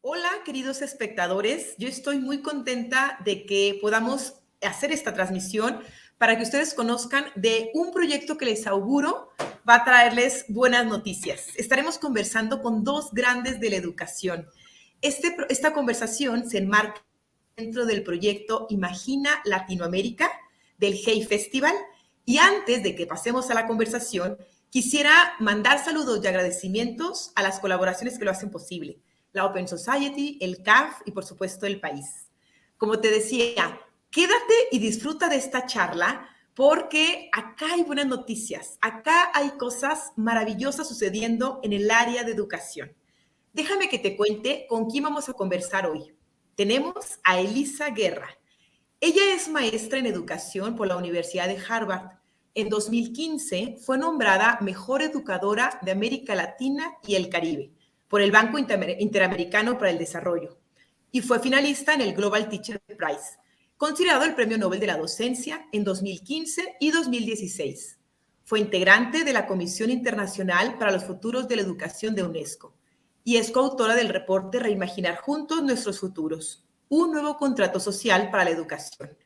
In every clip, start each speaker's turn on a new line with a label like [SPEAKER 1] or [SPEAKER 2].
[SPEAKER 1] Hola, queridos espectadores. Yo estoy muy contenta de que podamos hacer esta transmisión para que ustedes conozcan de un proyecto que les auguro va a traerles buenas noticias. Estaremos conversando con dos grandes de la educación. Esta conversación se enmarca dentro del proyecto Imagina Latinoamérica del Hey Festival. Y antes de que pasemos a la conversación, quisiera mandar saludos y agradecimientos a las colaboraciones que lo hacen posible. La Open Society, el CAF y por supuesto el país. Como te decía, quédate y disfruta de esta charla porque acá hay buenas noticias, acá hay cosas maravillosas sucediendo en el área de educación. Déjame que te cuente con quién vamos a conversar hoy. Tenemos a Elisa Guerra. Ella es maestra en educación por la Universidad de Harvard. En 2015 fue nombrada Mejor Educadora de América Latina y el Caribe por el Banco Interamericano para el Desarrollo y fue finalista en el Global Teacher Prize, considerado el Premio Nobel de la Docencia en 2015 y 2016. Fue integrante de la Comisión Internacional para los Futuros de la Educación de UNESCO y es coautora del reporte Reimaginar Juntos Nuestros Futuros, un nuevo contrato social para la educación.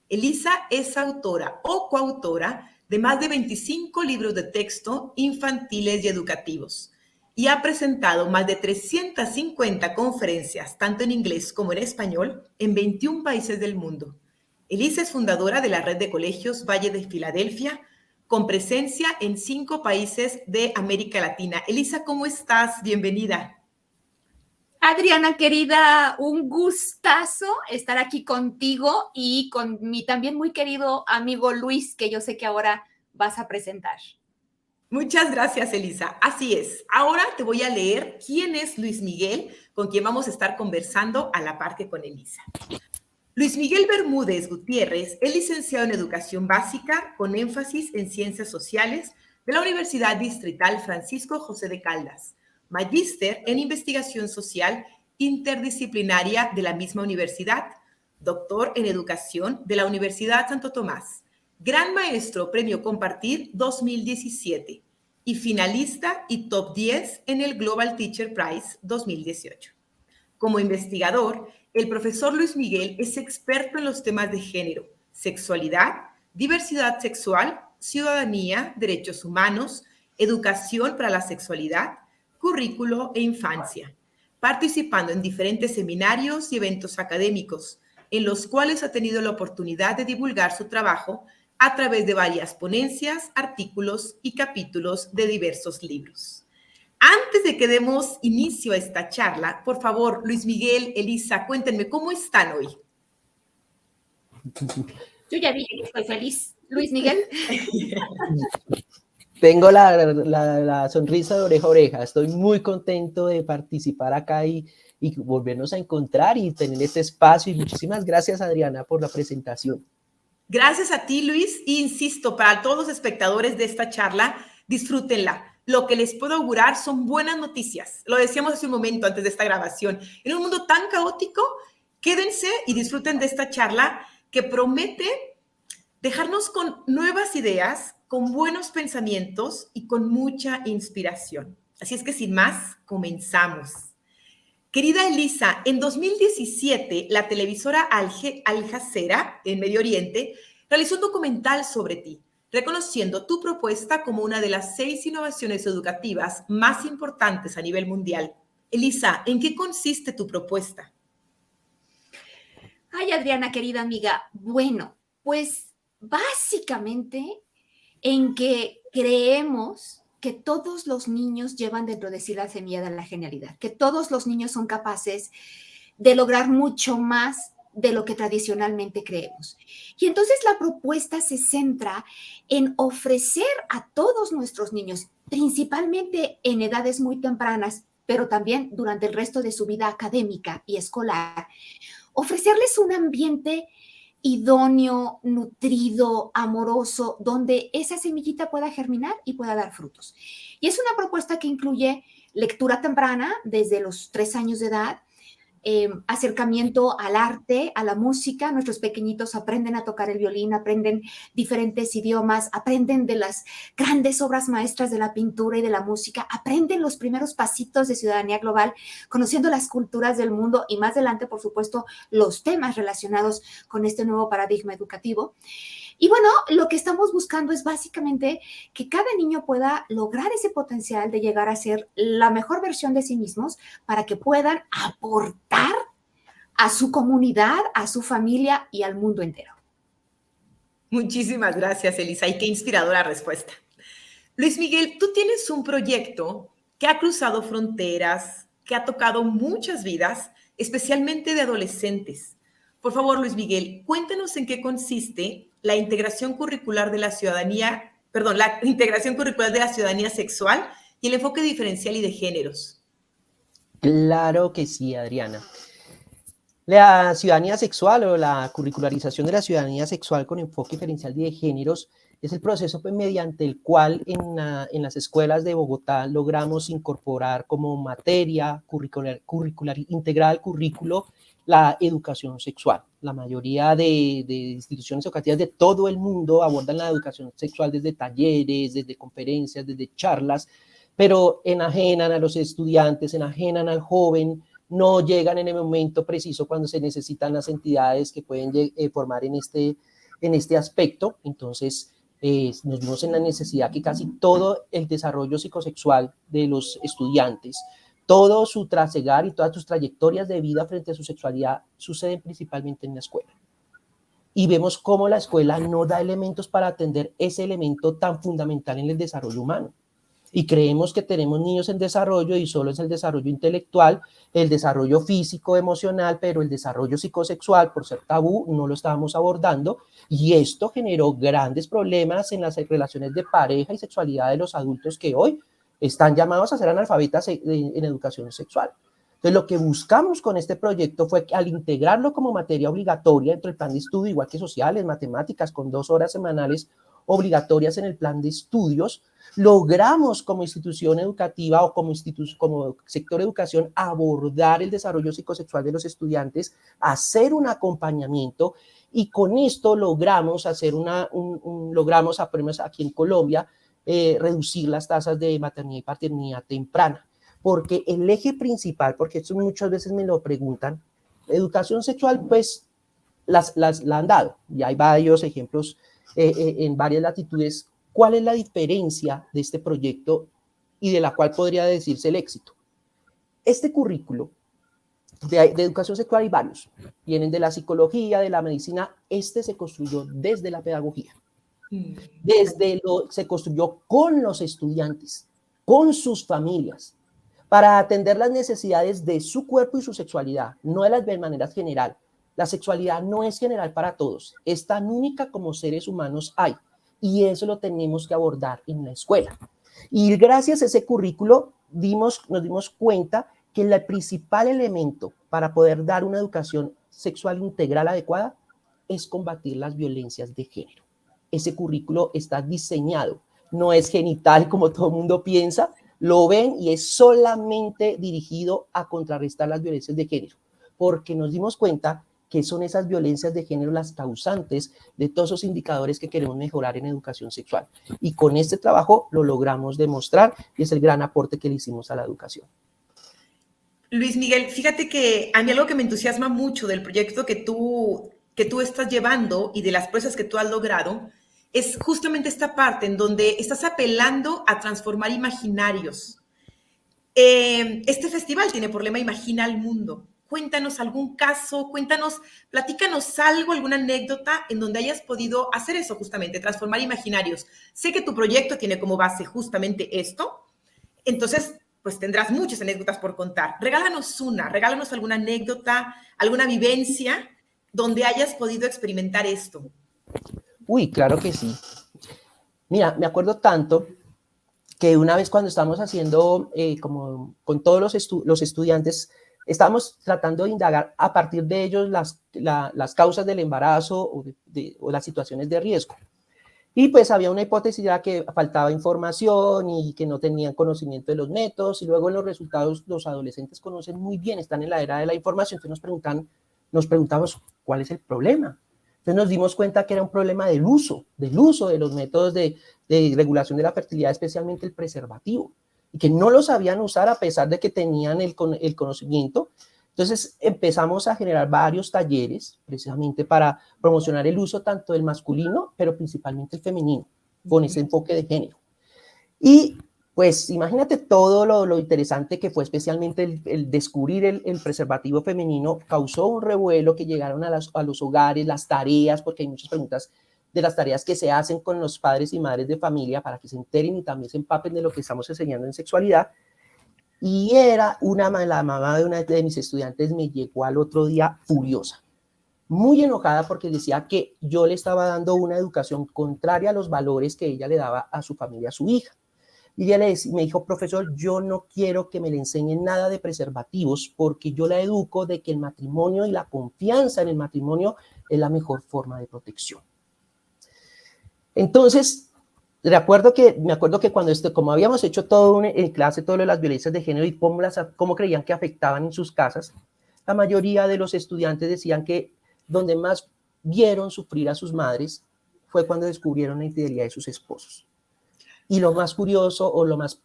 [SPEAKER 1] Elisa es autora o coautora de más de 25 libros de texto infantiles y educativos y ha presentado más de 350 conferencias, tanto en inglés como en español, en 21 países del mundo. Elisa es fundadora de la red de colegios Valle de Filadelfia, con presencia en 5 países de América Latina. Elisa, ¿cómo estás? Bienvenida.
[SPEAKER 2] Adriana, querida, un gustazo estar aquí contigo y con mi también muy querido amigo Luis, que yo sé que ahora vas a presentar.
[SPEAKER 1] Muchas gracias, Elisa. Así es. Ahora te voy a leer quién es Luis Miguel, con quien vamos a estar conversando a la par que con Elisa. Luis Miguel Bermúdez Gutiérrez es licenciado en Educación Básica con énfasis en Ciencias Sociales de la Universidad Distrital Francisco José de Caldas, magíster en Investigación Social Interdisciplinaria de la misma universidad, doctor en Educación de la Universidad Santo Tomás, Gran Maestro Premio Compartir 2017 y finalista y top 10 en el Global Teacher Prize 2018. Como investigador, el profesor Luis Miguel es experto en los temas de género, sexualidad, diversidad sexual, ciudadanía, derechos humanos, educación para la sexualidad, currículo e infancia, participando en diferentes seminarios y eventos académicos, en los cuales ha tenido la oportunidad de divulgar su trabajo a través de varias ponencias, artículos y capítulos de diversos libros. Antes de que demos inicio a esta charla, por favor, Luis Miguel, Elisa, cuéntenme, ¿cómo están hoy?
[SPEAKER 2] Yo ya dije que estoy feliz. Luis Miguel.
[SPEAKER 3] Tengo la sonrisa de oreja a oreja. Estoy muy contento de participar acá y volvernos a encontrar y tener este espacio. Y muchísimas gracias, Adriana, por la presentación.
[SPEAKER 1] Gracias a ti, Luis. E insisto, para todos los espectadores de esta charla, disfrútenla. Lo que les puedo augurar son buenas noticias. Lo decíamos hace un momento antes de esta grabación. En un mundo tan caótico, quédense y disfruten de esta charla que promete dejarnos con nuevas ideas, con buenos pensamientos y con mucha inspiración. Así es que sin más, comenzamos. Querida Elisa, en 2017, la televisora Al Jazeera, en Medio Oriente, realizó un documental sobre ti, reconociendo tu propuesta como una de las 6 innovaciones educativas más importantes a nivel mundial. Elisa, ¿en qué consiste tu propuesta?
[SPEAKER 2] Ay, Adriana, querida amiga. Bueno, pues básicamente en que creemos que todos los niños llevan dentro de sí la semilla de la genialidad, que todos los niños son capaces de lograr mucho más de lo que tradicionalmente creemos. Y entonces la propuesta se centra en ofrecer a todos nuestros niños, principalmente en edades muy tempranas, pero también durante el resto de su vida académica y escolar, ofrecerles un ambiente idóneo, nutrido, amoroso, donde esa semillita pueda germinar y pueda dar frutos. Y es una propuesta que incluye lectura temprana desde los 3 años de edad, acercamiento al arte, a la música. Nuestros pequeñitos aprenden a tocar el violín, aprenden diferentes idiomas, aprenden de las grandes obras maestras de la pintura y de la música, aprenden los primeros pasitos de ciudadanía global, conociendo las culturas del mundo y más adelante, por supuesto, los temas relacionados con este nuevo paradigma educativo. Y bueno, lo que estamos buscando es básicamente que cada niño pueda lograr ese potencial de llegar a ser la mejor versión de sí mismos para que puedan aportar a su comunidad, a su familia y al mundo entero.
[SPEAKER 1] Muchísimas gracias, Elisa, y qué inspiradora respuesta. Luis Miguel, tú tienes un proyecto que ha cruzado fronteras, que ha tocado muchas vidas, especialmente de adolescentes. Por favor, Luis Miguel, cuéntanos en qué consiste la integración curricular de la ciudadanía, la integración curricular de la ciudadanía sexual y el enfoque diferencial y de géneros.
[SPEAKER 3] Claro que sí, Adriana. La ciudadanía sexual o la curricularización de la ciudadanía sexual con enfoque diferencial y de géneros es el proceso mediante el cual en las escuelas de Bogotá logramos incorporar como materia curricular integrada al currículo la educación sexual. La mayoría de instituciones educativas de todo el mundo abordan la educación sexual desde talleres, desde conferencias, desde charlas, pero enajenan a los estudiantes, enajenan al joven, no llegan en el momento preciso cuando se necesitan las entidades que pueden formar en este aspecto. Entonces, nos vimos en la necesidad que casi todo el desarrollo psicosexual de los estudiantes, todo su trasegar y todas sus trayectorias de vida frente a su sexualidad suceden principalmente en la escuela. Y vemos cómo la escuela no da elementos para atender ese elemento tan fundamental en el desarrollo humano. Y creemos que tenemos niños en desarrollo y solo es el desarrollo intelectual, el desarrollo físico, emocional, pero el desarrollo psicosexual, por ser tabú, no lo estábamos abordando, y esto generó grandes problemas en las relaciones de pareja y sexualidad de los adultos que hoy están llamados a ser analfabetas en educación sexual. Entonces, lo que buscamos con este proyecto fue que al integrarlo como materia obligatoria dentro del plan de estudio, igual que sociales, matemáticas, con 2 horas semanales obligatorias en el plan de estudios, logramos como institución educativa o como sector de educación abordar el desarrollo psicosexual de los estudiantes, hacer un acompañamiento, y con esto logramos hacer logramos aquí en Colombia reducir las tasas de maternidad y paternidad temprana, porque el eje principal, porque esto muchas veces me lo preguntan, educación sexual pues la han dado, y hay varios ejemplos en varias latitudes. ¿Cuál es la diferencia de este proyecto y de la cual podría decirse el éxito? Este currículo de educación sexual hay varios, vienen de la psicología, de la medicina. Este se construyó desde la pedagogía, se construyó con los estudiantes, con sus familias, para atender las necesidades de su cuerpo y su sexualidad, no de manera general. La sexualidad no es general para todos, es tan única como seres humanos hay, y eso lo tenemos que abordar en la escuela. Y gracias a ese currículo nos dimos cuenta que el principal elemento para poder dar una educación sexual integral adecuada es combatir las violencias de género. Ese currículo está diseñado, no es genital como todo el mundo piensa, lo ven, y es solamente dirigido a contrarrestar las violencias de género, porque nos dimos cuenta que son esas violencias de género las causantes de todos esos indicadores que queremos mejorar en educación sexual. Y con este trabajo lo logramos demostrar, y es el gran aporte que le hicimos a la educación.
[SPEAKER 1] Luis Miguel, fíjate que a mí algo que me entusiasma mucho del proyecto que tú estás llevando y de las proezas que tú has logrado es justamente esta parte en donde estás apelando a transformar imaginarios. Este festival tiene por lema Imagina al Mundo. Cuéntanos algún caso, platícanos algo, alguna anécdota en donde hayas podido hacer eso justamente, transformar imaginarios. Sé que tu proyecto tiene como base justamente esto, entonces pues tendrás muchas anécdotas por contar. Regálanos alguna anécdota, alguna vivencia donde hayas podido experimentar esto.
[SPEAKER 3] Uy, claro que sí. Mira, me acuerdo tanto que una vez cuando estábamos haciendo, como con todos los estudiantes, estábamos tratando de indagar a partir de ellos las causas del embarazo o las situaciones de riesgo. Y pues había una hipótesis ya que faltaba información y que no tenían conocimiento de los métodos, y luego en los resultados los adolescentes conocen muy bien, están en la era de la información, entonces nos preguntamos cuál es el problema. Entonces nos dimos cuenta que era un problema del uso de los métodos de regulación de la fertilidad, especialmente el preservativo, y que no lo sabían usar a pesar de que tenían el conocimiento. Entonces empezamos a generar varios talleres precisamente para promocionar el uso tanto del masculino, pero principalmente el femenino, con ese enfoque de género. Y pues imagínate todo lo interesante que fue, especialmente el descubrir el preservativo femenino, causó un revuelo que llegaron a los hogares, las tareas, porque hay muchas preguntas de las tareas que se hacen con los padres y madres de familia para que se enteren y también se empapen de lo que estamos enseñando en sexualidad. Y era la mamá de una de mis estudiantes me llegó al otro día furiosa, muy enojada porque decía que yo le estaba dando una educación contraria a los valores que ella le daba a su familia, a su hija. Y ella me dijo, profesor, yo no quiero que me le enseñen nada de preservativos porque yo la educo de que el matrimonio y la confianza en el matrimonio es la mejor forma de protección. Entonces, me acuerdo que cuando como habíamos hecho todo en clase, todo lo de las violencias de género y cómo creían que afectaban en sus casas, la mayoría de los estudiantes decían que donde más vieron sufrir a sus madres fue cuando descubrieron la infidelidad de sus esposos. Y lo más curioso, o lo más,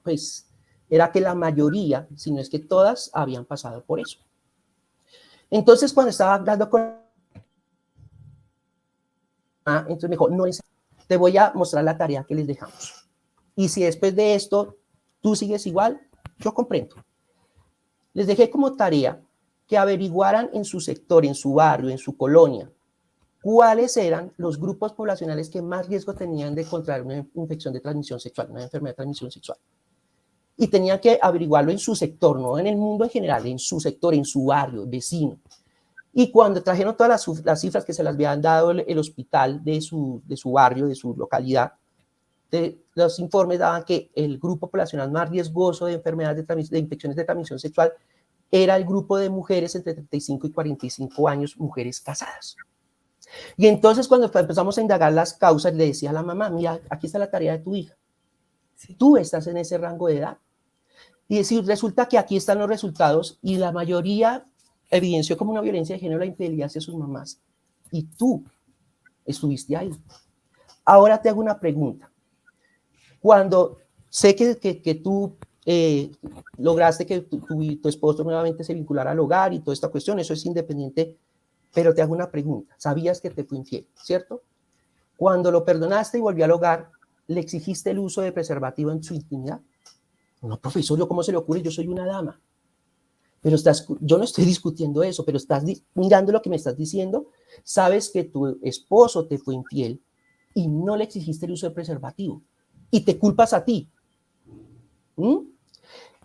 [SPEAKER 3] pues, era que la mayoría, si no es que todas, habían pasado por eso. Entonces, cuando estaba hablando con... entonces me dijo, no es... Te voy a mostrar la tarea que les dejamos. Y si después de esto tú sigues igual, yo comprendo. Les dejé como tarea que averiguaran en su sector, en su barrio, en su colonia, cuáles eran los grupos poblacionales que más riesgo tenían de contraer una infección de transmisión sexual, una enfermedad de transmisión sexual. Y tenían que averiguarlo en su sector, no en el mundo en general, en su sector, en su barrio, vecino. Y cuando trajeron todas las cifras que se las habían dado el hospital de su barrio, de su localidad, los informes daban que el grupo poblacional más riesgoso de enfermedades de infecciones de transmisión sexual era el grupo de mujeres entre 35 y 45 años, mujeres casadas. Y entonces cuando empezamos a indagar las causas, le decía a la mamá, mira, aquí está la tarea de tu hija. Sí. Tú estás en ese rango de edad. Y decir, resulta que aquí están los resultados y la mayoría evidenció como una violencia de género la infidelidad hacia sus mamás. Y tú estuviste ahí. Ahora te hago una pregunta. Cuando sé que tú lograste que tu esposo nuevamente se vinculara al hogar y toda esta cuestión, eso es independiente, pero te hago una pregunta. Sabías que te fue infiel, ¿cierto? Cuando lo perdonaste y volvió al hogar, ¿le exigiste el uso de preservativo en su intimidad? No, profesor, ¿yo cómo se le ocurre? Yo soy una dama. Pero yo no estoy discutiendo eso, pero estás mirando lo que me estás diciendo. Sabes que tu esposo te fue infiel y no le exigiste el uso de preservativo. Y te culpas a ti.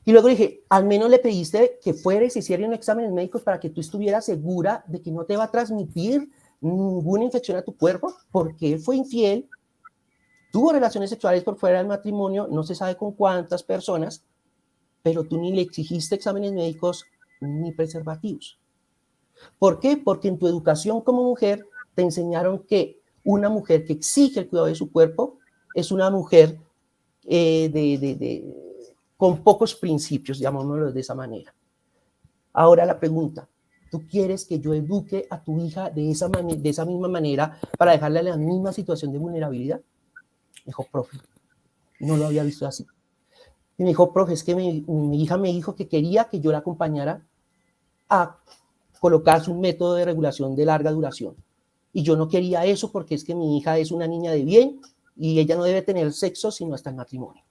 [SPEAKER 3] Y luego dije, al menos le pediste que fuera y se hicieran exámenes médicos para que tú estuvieras segura de que no te va a transmitir ninguna infección a tu cuerpo, porque él fue infiel, tuvo relaciones sexuales por fuera del matrimonio, no se sabe con cuántas personas, pero tú ni le exigiste exámenes médicos ni preservativos. ¿Por qué? Porque en tu educación como mujer te enseñaron que una mujer que exige el cuidado de su cuerpo es una mujer con pocos principios, llamémoslo de esa manera. Ahora la pregunta, ¿tú quieres que yo eduque a tu hija de esa misma manera para dejarle la misma situación de vulnerabilidad? Me dijo, profe, no lo había visto así. Y me dijo, profe, es que mi hija me dijo que quería que yo la acompañara a colocarse un método de regulación de larga duración. Y yo no quería eso porque es que mi hija es una niña de bien y ella no debe tener sexo sino hasta el matrimonio.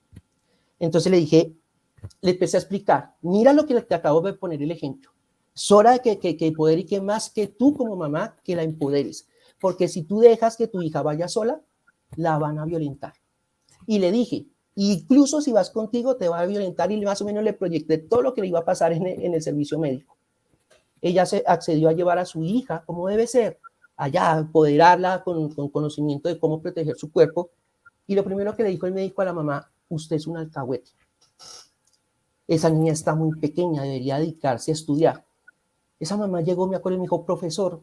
[SPEAKER 3] Entonces le empecé a explicar, mira lo que te acabo de poner el ejemplo. Es hora de que empodere más que tú como mamá, que la empoderes. Porque si tú dejas que tu hija vaya sola, la van a violentar. Y le dije, incluso si vas contigo, te va a violentar, y más o menos le proyecté todo lo que le iba a pasar en el servicio médico. Ella se accedió a llevar a su hija, como debe ser, allá, empoderarla con conocimiento de cómo proteger su cuerpo. Y lo primero que le dijo el médico a la mamá, usted es un alcahuete. Esa niña está muy pequeña, debería dedicarse a estudiar. Esa mamá llegó, me acuerdo, y me dijo, profesor,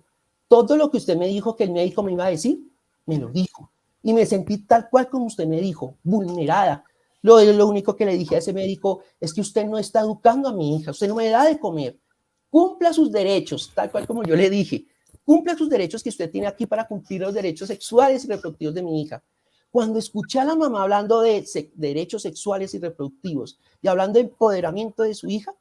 [SPEAKER 3] todo lo que usted me dijo que el médico me iba a decir, me lo dijo. y me sentí tal cual como usted me dijo, vulnerada. Lo único que le dije a ese médico es que usted no está educando a mi hija, usted no me da de comer. Cumpla sus derechos, tal cual como yo le dije. Cumpla sus derechos que usted tiene aquí para cumplir los derechos sexuales y reproductivos de mi hija. Cuando escuché a la mamá hablando de derechos sexuales y reproductivos y hablando de empoderamiento de su hija,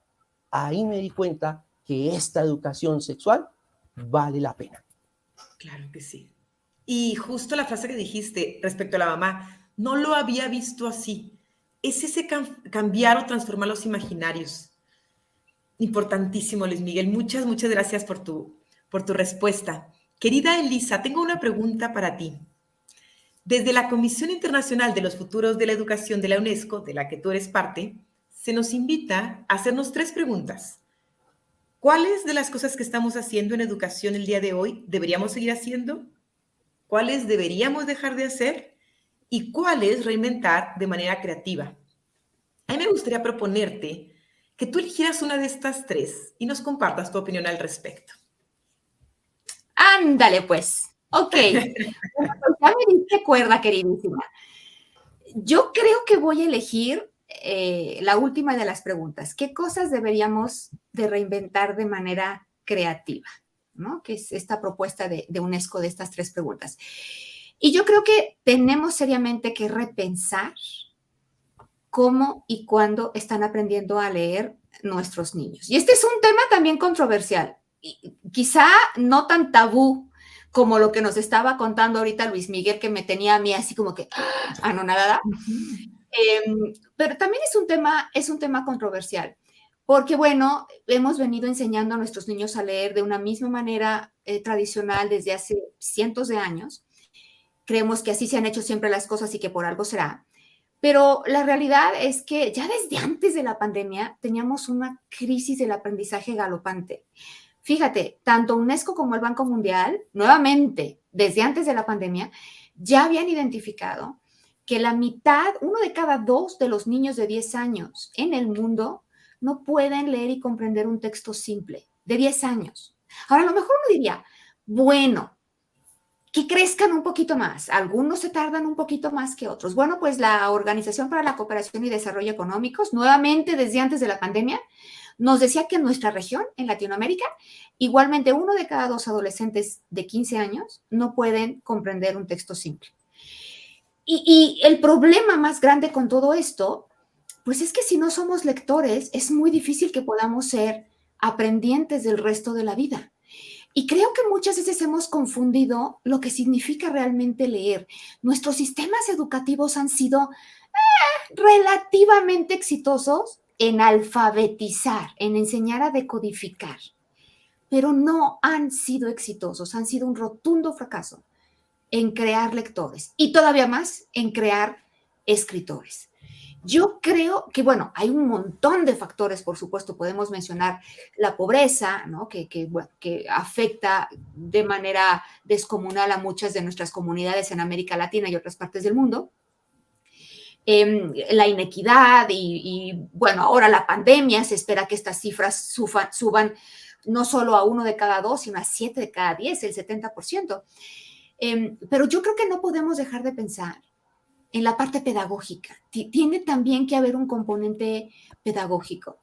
[SPEAKER 3] ahí me di cuenta que esta educación sexual vale la pena.
[SPEAKER 1] Claro que sí. Y justo la frase que dijiste respecto a la mamá, no lo había visto así. Es ese cambiar o transformar los imaginarios. Importantísimo, Luis Miguel. Muchas, muchas gracias por tu respuesta. Querida Elisa, tengo una pregunta para ti. Desde la Comisión Internacional de los Futuros de la Educación de la UNESCO, de la que tú eres parte, se nos invita a hacernos 3 preguntas. ¿Cuáles de las cosas que estamos haciendo en educación el día de hoy deberíamos seguir haciendo? ¿Cuáles deberíamos dejar de hacer? ¿Y cuáles reinventar de manera creativa? A mí me gustaría proponerte que tú eligieras una de estas 3 y nos compartas tu opinión al respecto.
[SPEAKER 2] Ándale, pues. Ok. Bueno, pues ya me diste cuerda, queridísima. Yo creo que voy a elegir la última de las preguntas. ¿Qué cosas deberíamos de reinventar de manera creativa? ¿No? Que es esta propuesta de UNESCO de estas 3 preguntas. Y yo creo que tenemos seriamente que repensar cómo y cuándo están aprendiendo a leer nuestros niños. Y este es un tema también controversial, y quizá no tan tabú como lo que nos estaba contando ahorita Luis Miguel, que me tenía a mí así como que anonadada. Pero también es un tema controversial, porque bueno, hemos venido enseñando a nuestros niños a leer de una misma manera tradicional desde hace cientos de años. Creemos que así se han hecho siempre las cosas y que por algo será. Pero la realidad es que ya desde antes de la pandemia teníamos una crisis del aprendizaje galopante. Fíjate, tanto UNESCO como el Banco Mundial, nuevamente, desde antes de la pandemia, ya habían identificado que la mitad, 1 de cada 2 de los niños de 10 años en el mundo no pueden leer y comprender un texto simple, de 10 años. Ahora, a lo mejor uno diría, bueno, que crezcan un poquito más. Algunos se tardan un poquito más que otros. Bueno, pues la Organización para la Cooperación y Desarrollo Económicos, nuevamente desde antes de la pandemia, nos decía que en nuestra región, en Latinoamérica, igualmente 1 de cada 2 adolescentes de 15 años no pueden comprender un texto simple. Y el problema más grande con todo esto, pues es que si no somos lectores, es muy difícil que podamos ser aprendientes del resto de la vida. Y creo que muchas veces hemos confundido lo que significa realmente leer. Nuestros sistemas educativos han sido relativamente exitosos en alfabetizar, en enseñar a decodificar, pero no han sido exitosos, han sido un rotundo fracaso en crear lectores y todavía más en crear escritores. Yo creo que, bueno, hay un montón de factores, por supuesto, podemos mencionar la pobreza, ¿no? Bueno, que afecta de manera descomunal a muchas de nuestras comunidades en América Latina y otras partes del mundo. La inequidad y, bueno, ahora la pandemia, se espera que estas cifras suban no solo a 1 de cada 2, sino a 7 de cada 10, el 70%. Pero yo creo que no podemos dejar de pensar en la parte pedagógica. Tiene también que haber un componente pedagógico.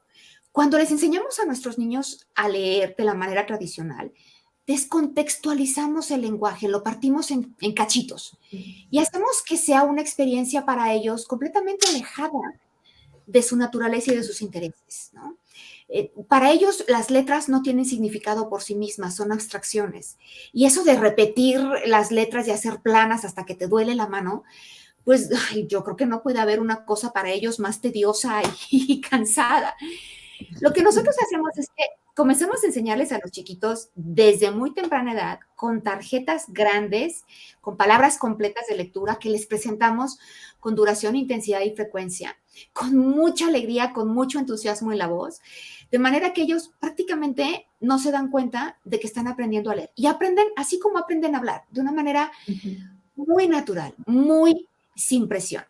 [SPEAKER 2] Cuando les enseñamos a nuestros niños a leer de la manera tradicional, descontextualizamos el lenguaje, lo partimos en cachitos y hacemos que sea una experiencia para ellos completamente alejada de su naturaleza y de sus intereses, ¿no? Para ellos las letras no tienen significado por sí mismas, son abstracciones. Y eso de repetir las letras y hacer planas hasta que te duele la mano, pues yo creo que no puede haber una cosa para ellos más tediosa y cansada. Lo que nosotros hacemos es que comenzamos a enseñarles a los chiquitos desde muy temprana edad con tarjetas grandes, con palabras completas de lectura que les presentamos con duración, intensidad y frecuencia, con mucha alegría, con mucho entusiasmo en la voz, de manera que ellos prácticamente no se dan cuenta de que están aprendiendo a leer y aprenden así como aprenden a hablar, de una manera muy natural, muy sin presión.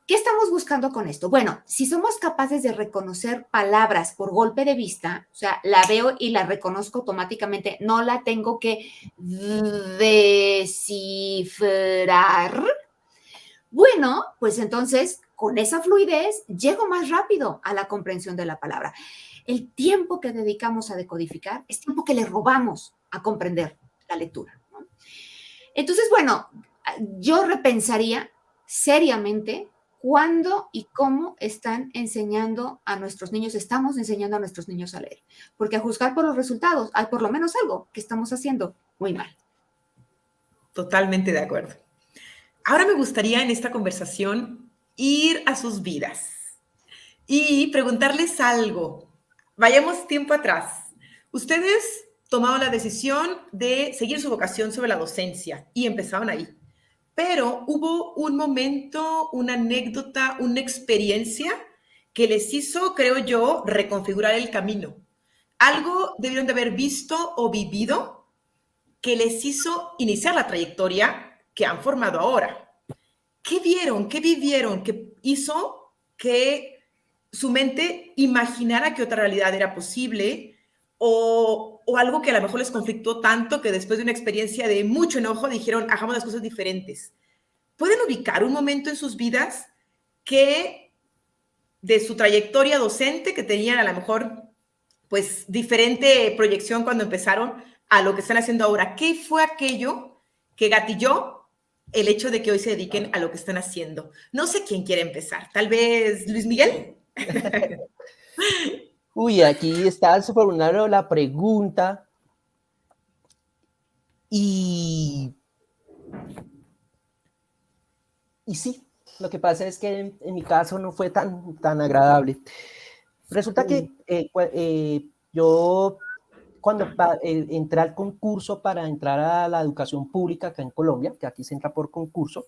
[SPEAKER 2] ¿Qué estamos buscando con esto? Bueno, si somos capaces de reconocer palabras por golpe de vista, o sea, la veo y la reconozco automáticamente, no la tengo que descifrar, Bueno, pues entonces con esa fluidez llego más rápido a la comprensión de la palabra. El tiempo que dedicamos a decodificar es tiempo que le robamos a comprender la lectura, ¿no? Entonces, bueno, yo repensaría seriamente cuándo y cómo están enseñando a nuestros niños, estamos enseñando a nuestros niños a leer. Porque a juzgar por los resultados, hay por lo menos algo que estamos haciendo muy mal.
[SPEAKER 1] Totalmente de acuerdo. Ahora me gustaría en esta conversación ir a sus vidas y preguntarles algo. Vayamos tiempo atrás. Ustedes tomaron la decisión de seguir su vocación sobre la docencia y empezaron ahí. Pero hubo un momento, una anécdota, una experiencia que les hizo, creo yo, reconfigurar el camino. Algo debieron de haber visto o vivido que les hizo iniciar la trayectoria que han formado ahora. ¿Qué vieron? ¿Qué vivieron? ¿Qué hizo que su mente imaginara que otra realidad era posible? O algo que a lo mejor les conflictó tanto que después de una experiencia de mucho enojo dijeron, hagamos las cosas diferentes. ¿Pueden ubicar un momento en sus vidas que de su trayectoria docente, que tenían a lo mejor pues diferente proyección cuando empezaron a lo que están haciendo ahora? ¿Qué fue aquello que gatilló el hecho de que hoy se dediquen a lo que están haciendo? No sé quién quiere empezar. Tal vez Luis Miguel.
[SPEAKER 3] Uy, aquí está formulando la pregunta y sí, lo que pasa es que en mi caso no fue tan agradable. Resulta que yo cuando entré al concurso para entrar a la educación pública acá en Colombia, que aquí se entra por concurso,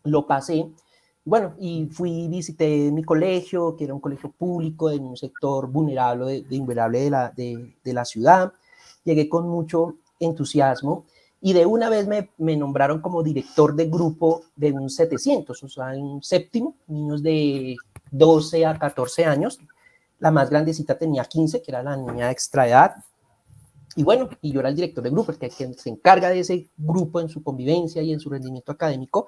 [SPEAKER 3] lo pasé. Bueno, y visité mi colegio, que era un colegio público en un sector vulnerable de la ciudad. Llegué con mucho entusiasmo y de una vez me nombraron como director de grupo de un 700, o sea, un séptimo, niños de 12 a 14 años. La más grandecita tenía 15, que era la niña de extra edad. Y bueno, y yo era el director de grupo, el que se encarga de ese grupo en su convivencia y en su rendimiento académico.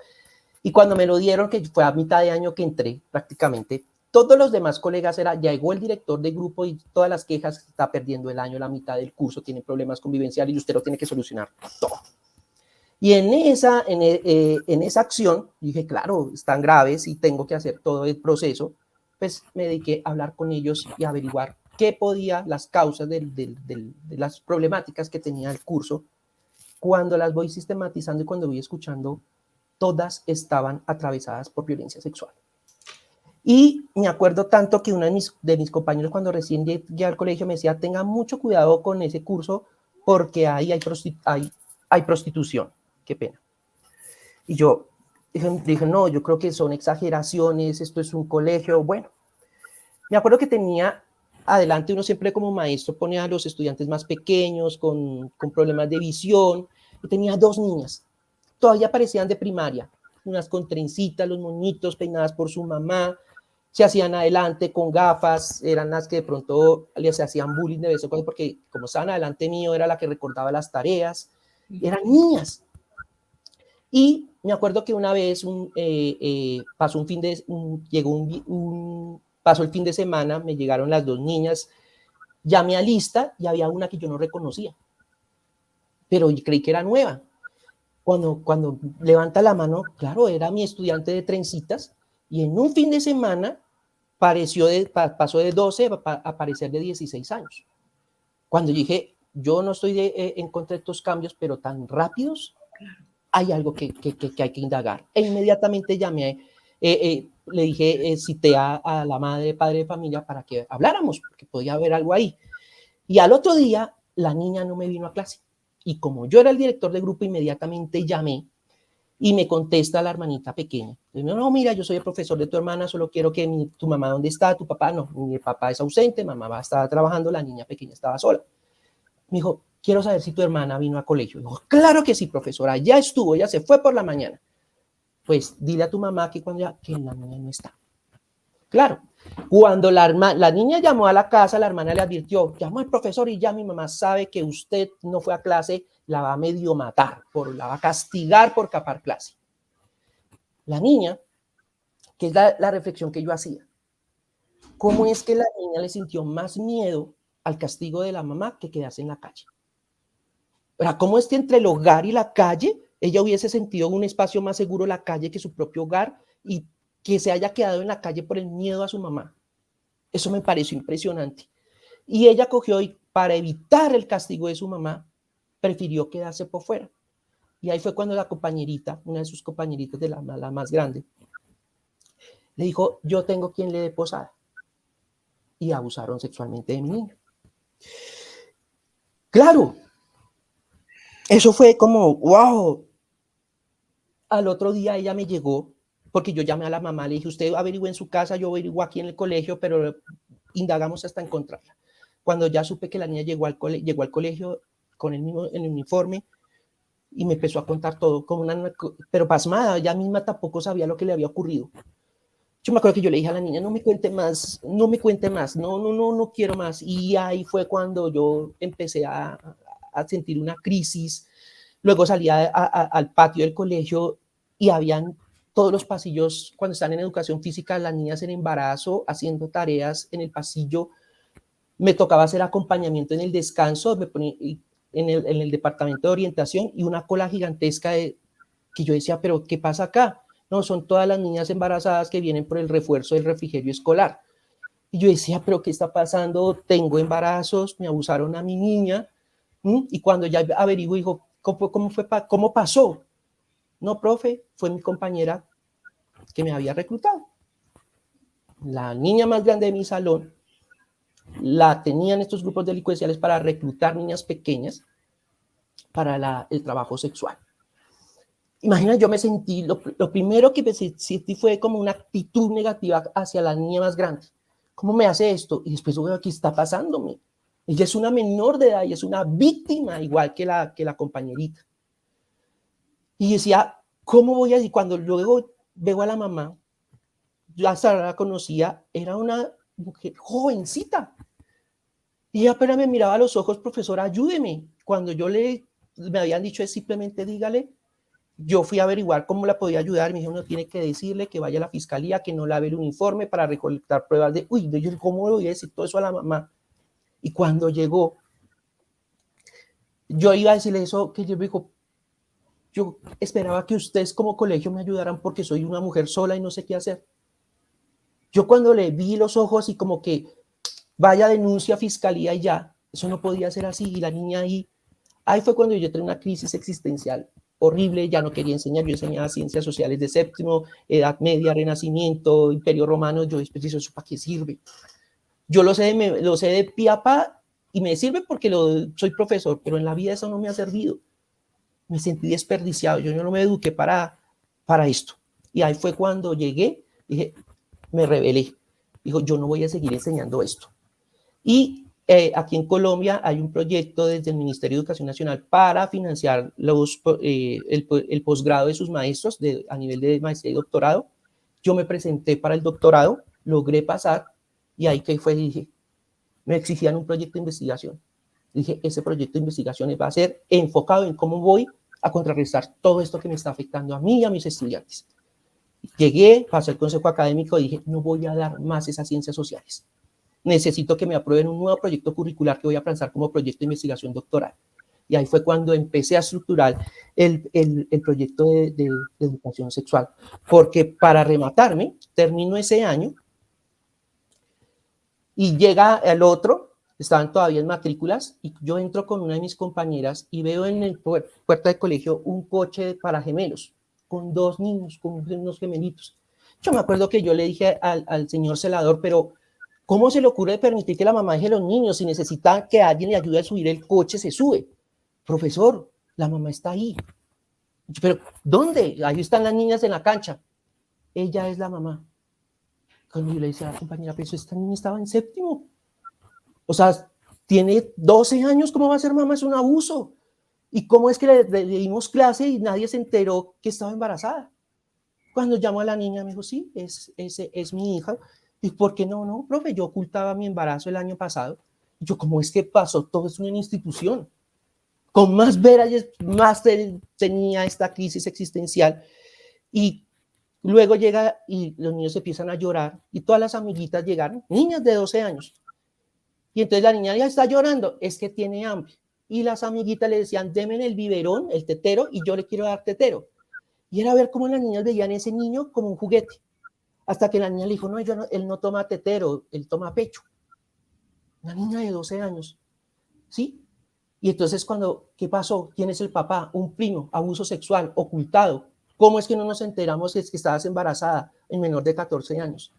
[SPEAKER 3] Y cuando me lo dieron, que fue a mitad de año que entré prácticamente, todos los demás colegas ya llegó el director de grupo y todas las quejas, está perdiendo el año, la mitad del curso, tiene problemas convivenciales y usted lo tiene que solucionar todo. Y en esa acción, dije, claro, están graves y tengo que hacer todo el proceso, pues me dediqué a hablar con ellos y a averiguar qué podía, las causas de las problemáticas que tenía el curso. Cuando las voy sistematizando y cuando voy escuchando, todas estaban atravesadas por violencia sexual. Y me acuerdo tanto que uno de mis compañeros cuando recién llegué al colegio me decía, tenga mucho cuidado con ese curso porque ahí hay prostitución. Qué pena. Y yo dije, no, yo creo que son exageraciones, esto es un colegio. Bueno, me acuerdo que tenía adelante, uno siempre como maestro pone a los estudiantes más pequeños con problemas de visión, y tenía 2 niñas, todavía parecían de primaria, unas con trencitas, los moñitos peinadas por su mamá, se hacían adelante con gafas, eran las que de pronto les hacían bullying de vez en cuando, porque como estaban adelante mío, era la que recordaba las tareas, eran niñas. Y me acuerdo que una vez pasó el fin de semana, me llegaron las 2 niñas, llamé a lista y había una que yo no reconocía, pero creí que era nueva. Cuando levanta la mano, claro, era mi estudiante de trencitas y en un fin de semana pasó de 12 a parecer de 16 años. Cuando dije, yo no estoy en contra de estos cambios, pero tan rápidos, hay algo que hay que indagar. E inmediatamente llamé, le dije, cité a la madre, padre de familia para que habláramos, porque podía haber algo ahí. Y al otro día, la niña no me vino a clase. Y como yo era el director de grupo, inmediatamente llamé y me contesta la hermanita pequeña. No, mira, yo soy el profesor de tu hermana, solo quiero que tu mamá, ¿dónde está? Tu papá, no, mi papá es ausente, mamá estaba trabajando, la niña pequeña estaba sola. Me dijo, quiero saber si tu hermana vino a colegio. Dijo, claro que sí, profesora, ya estuvo, ya se fue por la mañana. Pues dile a tu mamá que que la niña no está. Claro, cuando la niña llamó a la casa, la hermana le advirtió, llamó al profesor y ya mi mamá sabe que usted no fue a clase, la va a medio matar, la va a castigar por capar clase. La niña, que es la reflexión que yo hacía, ¿cómo es que la niña le sintió más miedo al castigo de la mamá que quedarse en la calle? O sea, ¿cómo es que entre el hogar y la calle ella hubiese sentido un espacio más seguro la calle que su propio hogar y que se haya quedado en la calle por el miedo a su mamá? Eso me pareció impresionante. Y ella cogió y para evitar el castigo de su mamá, prefirió quedarse por fuera. Y ahí fue cuando la compañerita, una de sus compañeritas de la más grande, le dijo, yo tengo quien le dé posada. Y abusaron sexualmente de mi niño. Claro, eso fue como, wow. Al otro día ella me llegó, porque yo llamé a la mamá, le dije, usted averigüe en su casa, yo averiguo aquí en el colegio, pero indagamos hasta encontrarla. Cuando ya supe que la niña llegó al colegio con el uniforme y me empezó a contar todo, como pero pasmada, ella misma tampoco sabía lo que le había ocurrido. Yo me acuerdo que yo le dije a la niña, no me cuente más, no quiero más. Y ahí fue cuando yo empecé a sentir una crisis. Luego salí al patio del colegio y habían todos los pasillos, cuando están en educación física, las niñas en embarazo, haciendo tareas en el pasillo. Me tocaba hacer acompañamiento en el descanso, me ponía en el departamento de orientación y una cola gigantesca que yo decía, pero ¿qué pasa acá? No, son todas las niñas embarazadas que vienen por el refuerzo del refrigerio escolar. Y yo decía, pero ¿qué está pasando? Tengo embarazos, me abusaron a mi niña. Y cuando ya averiguo, digo, ¿cómo pasó? No, profe, fue mi compañera que me había reclutado. La niña más grande de mi salón la tenían estos grupos delincuenciales para reclutar niñas pequeñas para el trabajo sexual. Imagina, yo me sentí, lo primero que me sentí fue como una actitud negativa hacia la niña más grande. ¿Cómo me hace esto? Y después veo, ¿qué está pasándome? Ella es una menor de edad y es una víctima igual que la compañerita. Y decía, ¿cómo voy a decir? Cuando luego veo a la mamá, yo hasta la conocía, era una mujer jovencita. Y ella apenas me miraba a los ojos, profesora, ayúdeme. Cuando me habían dicho es simplemente dígale. Yo fui a averiguar cómo la podía ayudar. Me dijeron, no, tiene que decirle que vaya a la fiscalía, que no lave el uniforme para recolectar pruebas de, yo, ¿cómo le voy a decir todo eso a la mamá? Y cuando llegó, yo iba a decirle eso, que yo me dijo, yo esperaba que ustedes como colegio me ayudaran porque soy una mujer sola y no sé qué hacer. Yo cuando le vi los ojos y como que vaya denuncia a fiscalía y ya, eso no podía ser así. Y la niña ahí fue cuando yo tuve una crisis existencial horrible, ya no quería enseñar, yo enseñaba ciencias sociales de séptimo, Edad Media, Renacimiento, Imperio Romano, yo después dije, ¿eso para qué sirve? Yo lo sé de pie a pa y me sirve porque soy profesor, pero en la vida eso no me ha servido. Me sentí desperdiciado, yo no me eduqué para esto. Y ahí fue cuando llegué, dije, me rebelé, dijo, yo no voy a seguir enseñando esto. Y aquí en Colombia hay un proyecto desde el Ministerio de Educación Nacional para financiar el posgrado de sus maestros a nivel de maestría y doctorado. Yo me presenté para el doctorado, logré pasar y ahí que fue, dije, me exigían un proyecto de investigación. Dije, ese proyecto de investigación va a ser enfocado en cómo voy a contrarrestar todo esto que me está afectando a mí y a mis estudiantes. Llegué, pasé el consejo académico y dije, no voy a dar más esas ciencias sociales. Necesito que me aprueben un nuevo proyecto curricular que voy a lanzar como proyecto de investigación doctoral. Y ahí fue cuando empecé a estructurar el proyecto de educación sexual. Porque para rematarme, termino ese año y llega el otro, estaban todavía en matrículas, y yo entro con una de mis compañeras y veo en el puerta del colegio un coche para gemelos, con dos niños, con unos gemelitos. Yo me acuerdo que yo le dije al señor celador, pero ¿cómo se le ocurre permitir que la mamá deje a los niños? Si necesita que alguien le ayude a subir el coche, se sube. Profesor, la mamá está ahí. ¿Pero dónde? Ahí están las niñas en la cancha. Ella es la mamá. Cuando yo le decía a la compañera, pero esta niña estaba en séptimo. O sea, tiene 12 años, ¿cómo va a ser mamá? Es un abuso. ¿Y cómo es que le dimos clase y nadie se enteró que estaba embarazada? Cuando llamó a la niña, me dijo, sí, es mi hija. ¿Y por qué no? No, profe, yo ocultaba mi embarazo el año pasado. Y yo, ¿cómo es que pasó? Todo es una institución. Con más veras, más tenía esta crisis existencial. Y Luego llega y los niños empiezan a llorar y todas las amiguitas llegaron, niñas de 12 años. Y entonces la niña ya está llorando, es que tiene hambre. Y las amiguitas le decían, deme el biberón, el tetero, y yo le quiero dar tetero. Y era ver cómo las niñas veían a ese niño como un juguete. Hasta que la niña le dijo, no, él no toma tetero, él toma pecho. Una niña de 12 años, ¿sí? Y entonces ¿qué pasó? ¿Quién es el papá? Un primo, abuso sexual, ocultado. ¿Cómo es que no nos enteramos que estabas embarazada en menor de 14 años?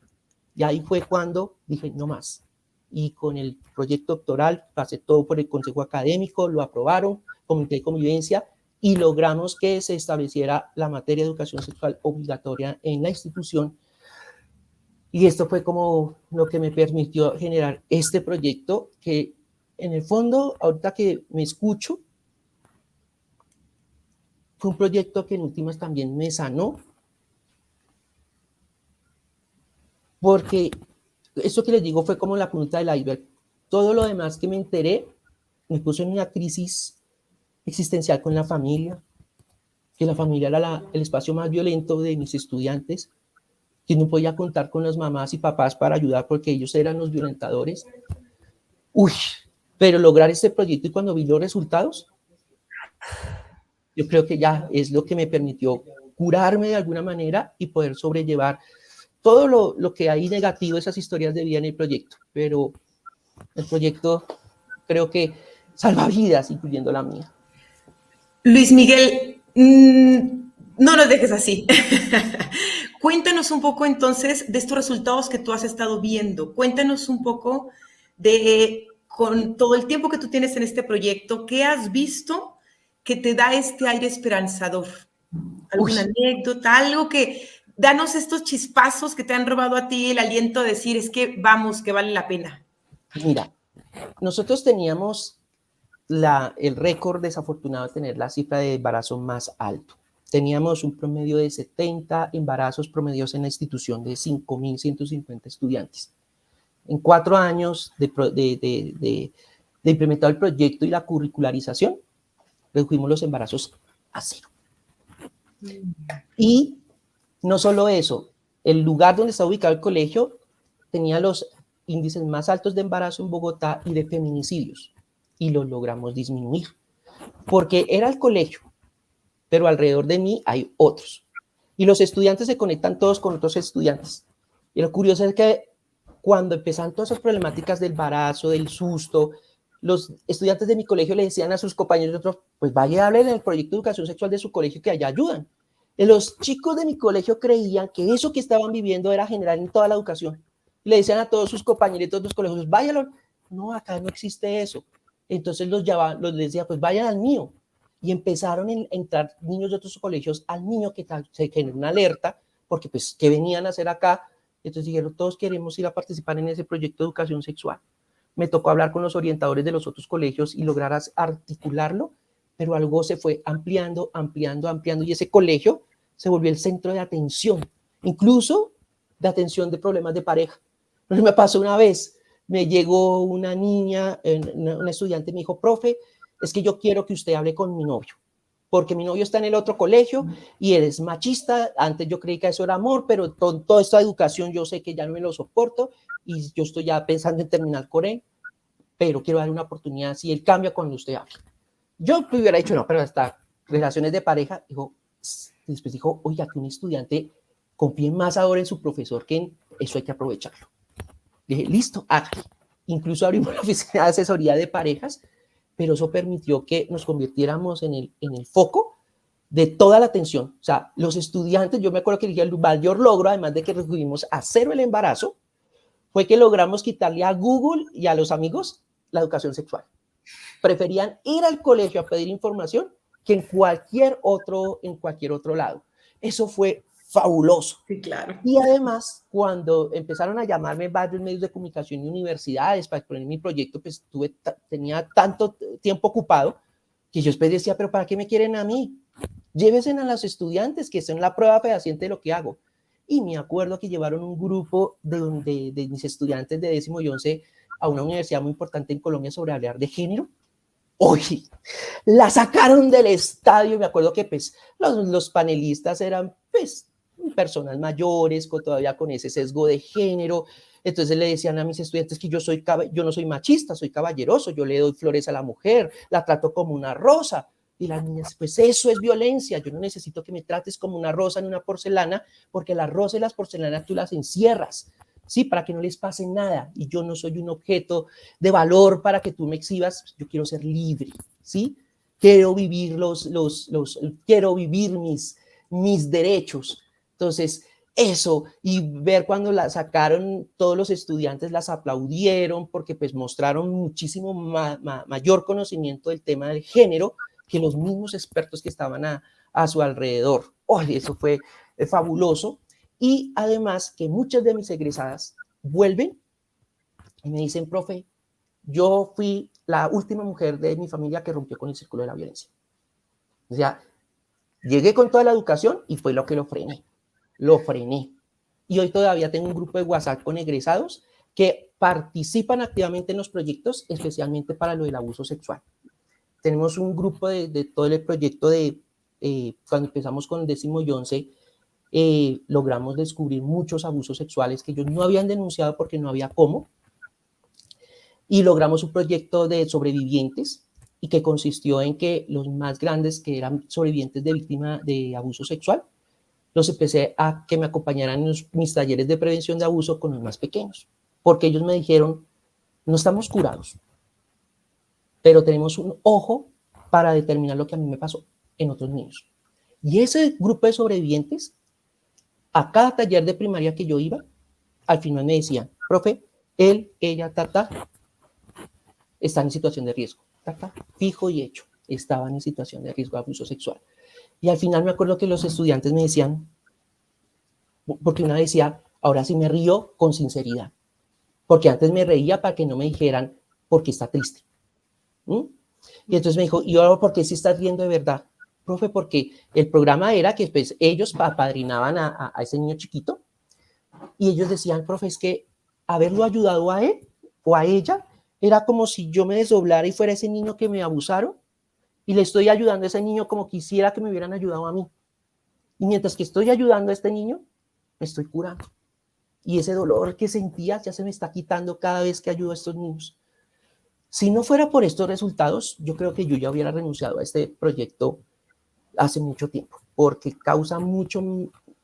[SPEAKER 3] Y ahí fue cuando dije, no más. Y con el proyecto doctoral pasé todo por el consejo académico, lo aprobaron, comité de convivencia, y logramos que se estableciera la materia de educación sexual obligatoria en la institución. Y esto fue como lo que me permitió generar este proyecto que, en el fondo, ahorita que me escucho, fue un proyecto que en últimas también me sanó, porque esto que les digo fue como la punta del iceberg. Todo lo demás que me enteré me puso en una crisis existencial con la familia, que la familia era el espacio más violento de mis estudiantes, que no podía contar con las mamás y papás para ayudar porque ellos eran los violentadores. Uy, pero lograr este proyecto y cuando vi los resultados, yo creo que ya es lo que me permitió curarme de alguna manera y poder sobrellevar todo lo que hay negativo, esas historias de vida en el proyecto. Pero el proyecto creo que salva vidas, incluyendo la mía.
[SPEAKER 1] Luis Miguel, no nos dejes así. Cuéntanos un poco entonces de estos resultados que tú has estado viendo. Cuéntanos un poco con todo el tiempo que tú tienes en este proyecto, ¿qué has visto que te da este aire esperanzador? ¿Alguna anécdota? Algo que, danos estos chispazos que te han robado a ti el aliento de decir, es que vamos, que vale la pena.
[SPEAKER 3] Mira, nosotros teníamos el récord desafortunado de tener la cifra de embarazo más alto. Teníamos un promedio de 70 embarazos promedios en la institución de 5.150 estudiantes. En 4 años de implementar el proyecto y la curricularización, redujimos los embarazos a 0. Y no solo eso, el lugar donde está ubicado el colegio tenía los índices más altos de embarazo en Bogotá y de feminicidios, y los logramos disminuir, porque era el colegio, pero alrededor de mí hay otros, y los estudiantes se conectan todos con otros estudiantes. Y lo curioso es que cuando empezaron todas esas problemáticas del embarazo, del susto, los estudiantes de mi colegio le decían a sus compañeros de otros, pues vaya a hablar en el proyecto de educación sexual de su colegio que allá ayudan. Y los chicos de mi colegio creían que eso que estaban viviendo era general en toda la educación. Le decían a todos sus compañeritos de los colegios, váyanlo. No, acá no existe eso. Entonces les decía, pues vayan al mío. Y empezaron a entrar niños de otros colegios al mío, que se generó una alerta, porque pues, ¿qué venían a hacer acá? Entonces dijeron, todos queremos ir a participar en ese proyecto de educación sexual. Me tocó hablar con los orientadores de los otros colegios y lograr articularlo, pero algo se fue ampliando, y ese colegio se volvió el centro de atención, incluso de atención de problemas de pareja. Me pasó una vez, me llegó una niña, una estudiante, me dijo, profe, es que yo quiero que usted hable con mi novio, porque mi novio está en el otro colegio y él es machista. Antes yo creí que eso era amor, pero con toda esta educación yo sé que ya no me lo soporto y yo estoy ya pensando en terminar con él, pero quiero darle una oportunidad si él cambia cuando usted hable. Yo le hubiera dicho, no, pero hasta relaciones de pareja, después dijo, oiga, que un estudiante confíe más ahora en su profesor, que en eso hay que aprovecharlo. Dije, listo, hágale. Incluso abrimos la oficina de asesoría de parejas, pero eso permitió que nos convirtiéramos en el foco de toda la atención. O sea, los estudiantes, yo me acuerdo que el mayor logro, además de que redujimos a 0 el embarazo, fue que logramos quitarle a Google y a los amigos la educación sexual. Preferían ir al colegio a pedir información que en cualquier otro lado. Eso fue fabuloso.
[SPEAKER 1] Sí, claro.
[SPEAKER 3] Y además, cuando empezaron a llamarme varios medios de comunicación y universidades para exponer mi proyecto, pues tenía tanto tiempo ocupado que yo después decía, pero ¿para qué me quieren a mí? Llévense a los estudiantes, que son la prueba fehaciente de lo que hago. Y me acuerdo que llevaron un grupo de mis estudiantes de 10º y 11 a una universidad muy importante en Colombia sobre hablar de género. Oye, la sacaron del estadio. Me acuerdo que pues, los panelistas eran pues, personas mayores, todavía con ese sesgo de género. Entonces le decían a mis estudiantes que yo no soy machista, soy caballeroso, yo le doy flores a la mujer, la trato como una rosa. Y las niñas, pues eso es violencia, yo no necesito que me trates como una rosa ni una porcelana, porque las rosas y las porcelanas tú las encierras, ¿sí? Para que no les pase nada. Y yo no soy un objeto de valor para que tú me exhibas, yo quiero ser libre, ¿sí? Quiero vivir quiero vivir mis derechos. Entonces, eso, y ver cuando la sacaron, todos los estudiantes las aplaudieron porque pues mostraron muchísimo mayor conocimiento del tema del género que los mismos expertos que estaban a su alrededor. Oh, eso fue fabuloso. Y además que muchas de mis egresadas vuelven y me dicen, profe, yo fui la última mujer de mi familia que rompió con el círculo de la violencia. O sea, llegué con toda la educación y fue lo que lo frené. Lo frené. Y hoy todavía tengo un grupo de WhatsApp con egresados que participan activamente en los proyectos, especialmente para lo del abuso sexual. Tenemos un grupo de todo el proyecto cuando empezamos con el 10º y 11, logramos descubrir muchos abusos sexuales que ellos no habían denunciado porque no había cómo. Y logramos un proyecto de sobrevivientes y que consistió en que los más grandes, que eran sobrevivientes de víctima de abuso sexual, los empecé a que me acompañaran en mis talleres de prevención de abuso con los más pequeños, porque ellos me dijeron, no estamos curados, pero tenemos un ojo para determinar lo que a mí me pasó en otros niños. Y ese grupo de sobrevivientes, a cada taller de primaria que yo iba, al final me decían, profe, él, ella, tata, están en situación de riesgo. Tata, fijo y hecho, estaban en situación de riesgo de abuso sexual. Y al final me acuerdo que los estudiantes me decían, porque una decía, ahora sí me río con sinceridad, porque antes me reía para que no me dijeran, porque está triste. Y entonces me dijo, ¿y ahora por qué sí estás riendo de verdad? Profe, porque el programa era que pues, ellos apadrinaban a ese niño chiquito y ellos decían, profe, es que haberlo ayudado a él o a ella era como si yo me desdoblara y fuera ese niño que me abusaron y le estoy ayudando a ese niño como quisiera que me hubieran ayudado a mí. Y mientras que estoy ayudando a este niño, me estoy curando. Y ese dolor que sentía ya se me está quitando cada vez que ayudo a estos niños. Si no fuera por estos resultados, yo creo que yo ya hubiera renunciado a este proyecto hace mucho tiempo, porque causa mucho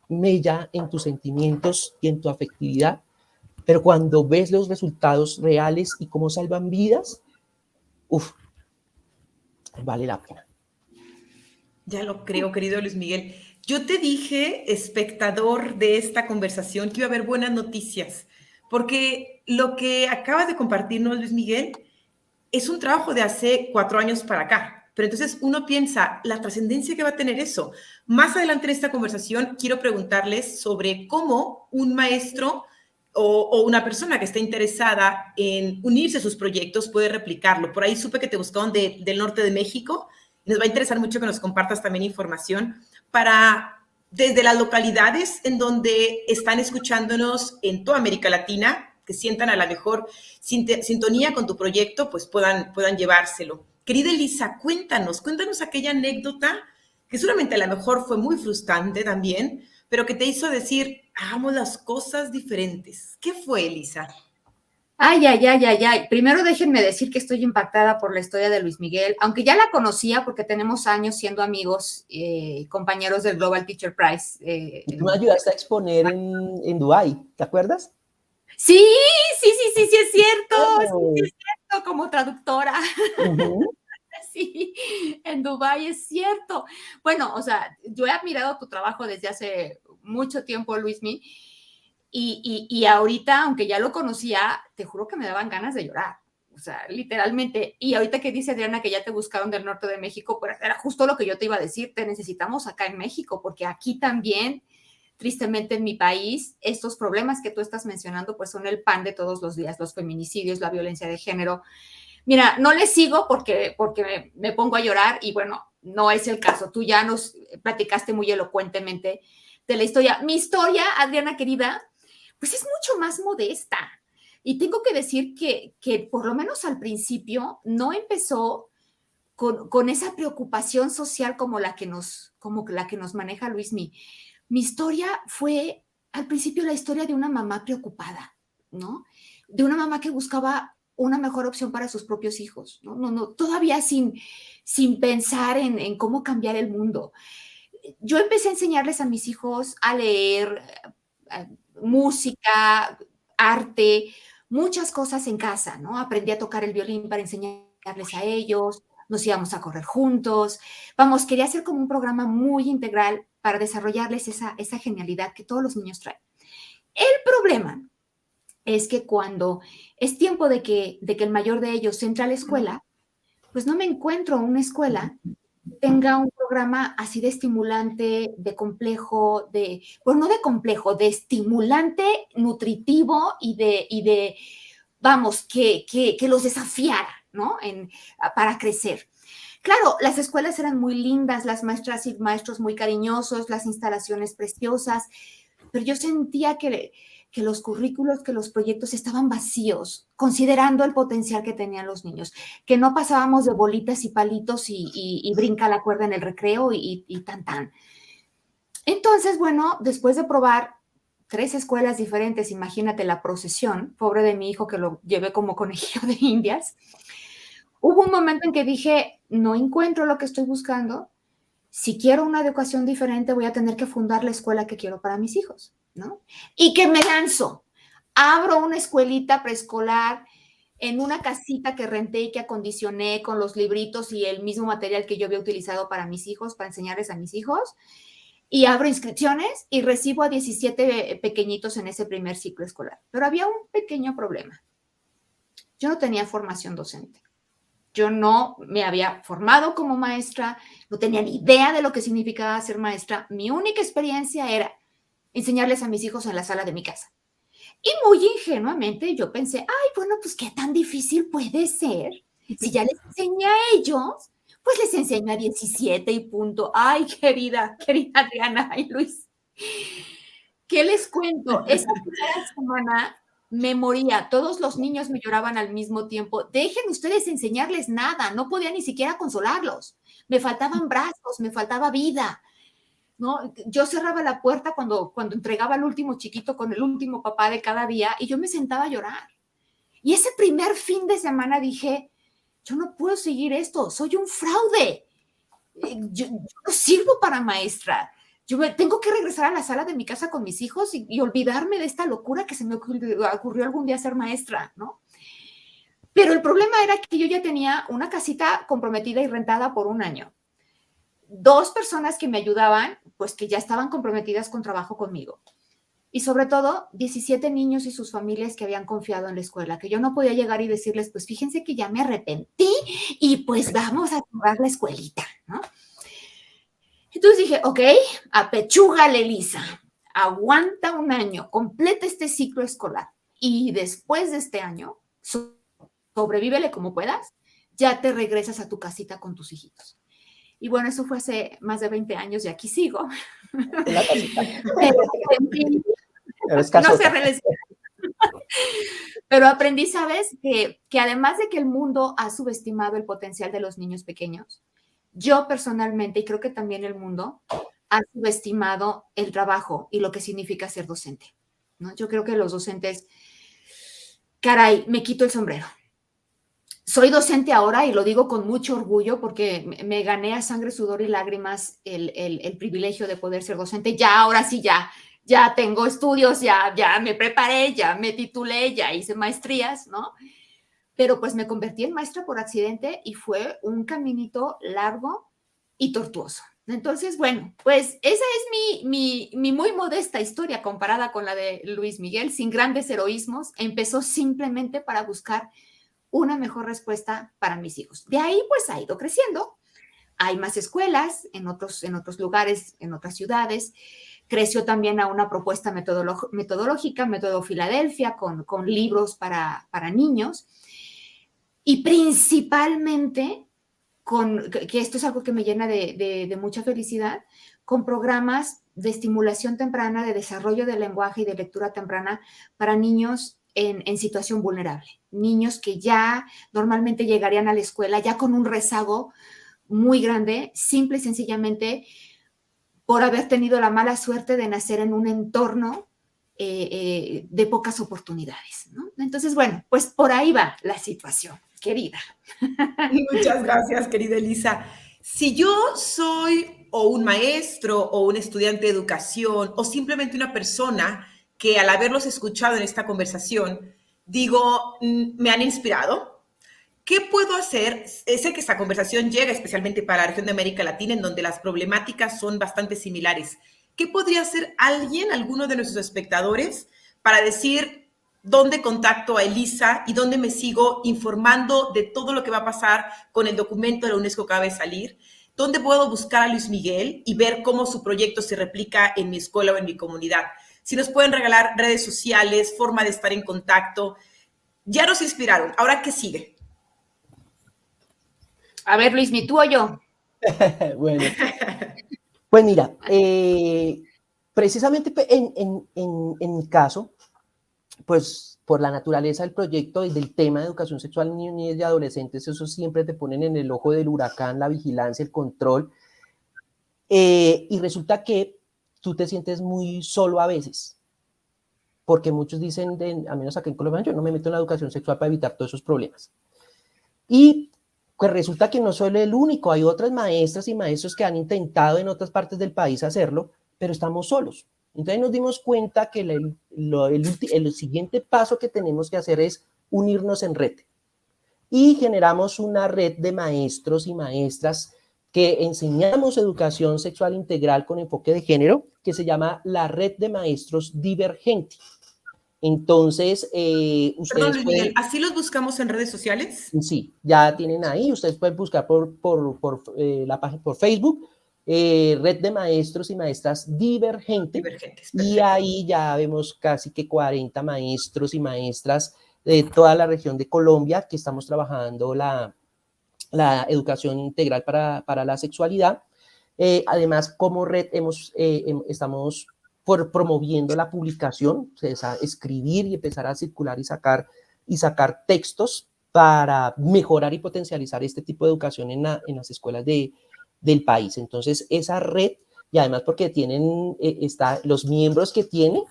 [SPEAKER 3] mella en tus sentimientos y en tu afectividad, pero cuando ves los resultados reales y cómo salvan vidas, vale la pena.
[SPEAKER 1] Ya lo creo, querido Luis Miguel. Yo te dije, espectador de esta conversación, que iba a haber buenas noticias, porque lo que acabas de compartirnos, Luis Miguel, es un trabajo de hace 4 años para acá. Pero entonces uno piensa, la trascendencia que va a tener eso. Más adelante en esta conversación quiero preguntarles sobre cómo un maestro o una persona que esté interesada en unirse a sus proyectos puede replicarlo. Por ahí supe que te buscaron del norte de México. Nos va a interesar mucho que nos compartas también información para, desde las localidades en donde están escuchándonos en toda América Latina, que sientan a la mejor sintonía con tu proyecto, pues puedan llevárselo. Querida Elisa, cuéntanos aquella anécdota que seguramente a lo mejor fue muy frustrante también, pero que te hizo decir, hagamos las cosas diferentes. ¿Qué fue, Elisa?
[SPEAKER 2] Ay, ay, ay, ay, ay. Primero déjenme decir que estoy impactada por la historia de Luis Miguel, aunque ya la conocía porque tenemos años siendo amigos, compañeros del Global Teacher Prize.
[SPEAKER 3] Y tú me ayudaste a exponer en Dubái, ¿te acuerdas?
[SPEAKER 2] Sí, sí, sí, sí, sí es cierto, sí es cierto, como traductora. Sí, en Dubái es cierto. Bueno, o sea, yo he admirado tu trabajo desde hace mucho tiempo, Luismi, y ahorita, aunque ya lo conocía, te juro que me daban ganas de llorar. O sea, literalmente. Y ahorita que dice Adriana que ya te buscaron del norte de México, pues era justo lo que yo te iba a decir, te necesitamos acá en México, porque aquí también, tristemente en mi país, estos problemas que tú estás mencionando, pues son el pan de todos los días, los feminicidios, la violencia de género. Mira, no le sigo porque me pongo a llorar y bueno, no es el caso. Tú ya nos platicaste muy elocuentemente de la historia. Mi historia, Adriana querida, pues es mucho más modesta. Y tengo que decir que por lo menos al principio no empezó con esa preocupación social como la que nos maneja Luismi. mi historia fue al principio la historia de una mamá preocupada, ¿no? De una mamá que buscaba una mejor opción para sus propios hijos, ¿no? Todavía sin pensar en cómo cambiar el mundo. Yo empecé a enseñarles a mis hijos a leer, música, arte, muchas cosas en casa, ¿no? Aprendí a tocar el violín para enseñarles a ellos, nos íbamos a correr juntos. Vamos, quería hacer como un programa muy integral para desarrollarles esa genialidad que todos los niños traen. El problema es que cuando es tiempo de que el mayor de ellos entre a la escuela, pues no me encuentro una escuela que tenga un programa así de estimulante, de complejo, no de complejo, de estimulante, nutritivo y de vamos, que los desafiara, ¿no? Para crecer. Claro, las escuelas eran muy lindas, las maestras y maestros muy cariñosos, las instalaciones preciosas, pero yo sentía que los currículos, que los proyectos estaban vacíos, considerando el potencial que tenían los niños, que no pasábamos de bolitas y palitos y brinca la cuerda en el recreo y tan. Entonces, bueno, después de probar 3 escuelas diferentes, imagínate la procesión, pobre de mi hijo que lo llevé como conejillo de indias, hubo un momento en que dije, no encuentro lo que estoy buscando, si quiero una educación diferente voy a tener que fundar la escuela que quiero para mis hijos, ¿no? Y que me lanzo, abro una escuelita preescolar en una casita que renté y que acondicioné con los libritos y el mismo material que yo había utilizado para mis hijos, para enseñarles a mis hijos, y abro inscripciones y recibo a 17 pequeñitos en ese primer ciclo escolar. Pero había un pequeño problema. Yo no tenía formación docente. Yo no me había formado como maestra, no tenía ni idea de lo que significaba ser maestra. Mi única experiencia era enseñarles a mis hijos en la sala de mi casa. Y muy ingenuamente yo pensé, ay, bueno, pues qué tan difícil puede ser. Si ya les enseñé a ellos, pues les enseño a 17 y punto. Ay, querida Adriana y Luis, ¿qué les cuento? Esa primera semana me moría, todos los niños me lloraban al mismo tiempo. Dejen ustedes enseñarles nada, no podía ni siquiera consolarlos. Me faltaban brazos, me faltaba vida, ¿no? Yo cerraba la puerta cuando entregaba al último chiquito con el último papá de cada día y yo me sentaba a llorar. Y ese primer fin de semana dije, yo no puedo seguir esto, soy un fraude. Yo no sirvo para maestra. Yo tengo que regresar a la sala de mi casa con mis hijos y olvidarme de esta locura que se me ocurrió algún día ser maestra, ¿no? Pero el problema era que yo ya tenía una casita comprometida y rentada por 1 año. 2 personas que me ayudaban, pues que ya estaban comprometidas con trabajo conmigo. Y sobre todo, 17 niños y sus familias que habían confiado en la escuela, que yo no podía llegar y decirles, pues fíjense que ya me arrepentí y pues vamos a cerrar la escuelita, ¿no? Entonces dije, ok, apechúgale, Lisa, aguanta 1 año, completa este ciclo escolar y después de este año, sobrevívele como puedas, ya te regresas a tu casita con tus hijitos. Y bueno, eso fue hace más de 20 años y aquí sigo.
[SPEAKER 3] La casita.
[SPEAKER 2] No cerré la escuela. Pero aprendí, ¿sabes? Que además de que el mundo ha subestimado el potencial de los niños pequeños, yo personalmente, y creo que también el mundo, ha subestimado el trabajo y lo que significa ser docente, ¿no? Yo creo que los docentes, caray, me quito el sombrero. Soy docente ahora y lo digo con mucho orgullo porque me gané a sangre, sudor y lágrimas el privilegio de poder ser docente. Ya, ahora sí, ya tengo estudios, ya me preparé, ya me titulé, ya hice maestrías, ¿no? Pero pues me convertí en maestra por accidente y fue un caminito largo y tortuoso. Entonces, bueno, pues esa es mi muy modesta historia comparada con la de Luis Miguel, sin grandes heroísmos. Empezó simplemente para buscar una mejor respuesta para mis hijos. De ahí, pues, ha ido creciendo. Hay más escuelas en otros lugares, en otras ciudades. Creció también a una propuesta metodológica, Método Filadelfia, con libros para niños. Y principalmente, que esto es algo que me llena de mucha felicidad, con programas de estimulación temprana, de desarrollo del lenguaje y de lectura temprana para niños en situación vulnerable. Niños que ya normalmente llegarían a la escuela ya con un rezago muy grande, simple y sencillamente por haber tenido la mala suerte de nacer en un entorno de pocas oportunidades, ¿no? Entonces, bueno, pues por ahí va la situación, querida.
[SPEAKER 1] Muchas gracias, querida Elisa. Si yo soy o un maestro o un estudiante de educación o simplemente una persona que al haberlos escuchado en esta conversación, digo, me han inspirado, ¿qué puedo hacer? Sé que esta conversación llega especialmente para la región de América Latina, en donde las problemáticas son bastante similares. ¿Qué podría hacer alguien, alguno de nuestros espectadores, para decir dónde contacto a Elisa y dónde me sigo informando de todo lo que va a pasar con el documento de la UNESCO que acaba de salir? ¿Dónde puedo buscar a Luis Miguel y ver cómo su proyecto se replica en mi escuela o en mi comunidad? Si nos pueden regalar redes sociales, forma de estar en contacto. Ya nos inspiraron. ¿Ahora qué sigue?
[SPEAKER 2] A ver, Luismi, ¿tú o yo?
[SPEAKER 3] Bueno, pues mira, precisamente en mi caso, pues por la naturaleza del proyecto y del tema de educación sexual en niños y adolescentes, eso siempre te ponen en el ojo del huracán, la vigilancia, el control, y resulta que tú te sientes muy solo a veces, porque muchos dicen, al menos aquí en Colombia, yo no me meto en la educación sexual para evitar todos esos problemas. Y pues resulta que no soy el único, hay otras maestras y maestros que han intentado en otras partes del país hacerlo, pero estamos solos. Entonces nos dimos cuenta que el siguiente paso que tenemos que hacer es unirnos en red. Y generamos una red de maestros y maestras que enseñamos educación sexual integral con enfoque de género, que se llama la Red de Maestros Divergente. Entonces,
[SPEAKER 1] Perdón,
[SPEAKER 3] ustedes
[SPEAKER 1] Luis
[SPEAKER 3] pueden...
[SPEAKER 1] Miguel, ¿así los buscamos en redes sociales?
[SPEAKER 3] Sí, ya tienen ahí, ustedes pueden buscar por la página, por Facebook, Red de Maestros y Maestras Divergente,
[SPEAKER 1] Divergentes,
[SPEAKER 3] y
[SPEAKER 1] perfecto.
[SPEAKER 3] ahí ya vemos casi que 40 maestros y maestras de toda la región de Colombia que estamos trabajando la educación integral para la sexualidad. Además, como red estamos promoviendo la publicación, o sea, escribir y empezar a circular y sacar textos para mejorar y potencializar este tipo de educación en las escuelas del país. Entonces, esa red, y además porque tienen, los miembros que tiene,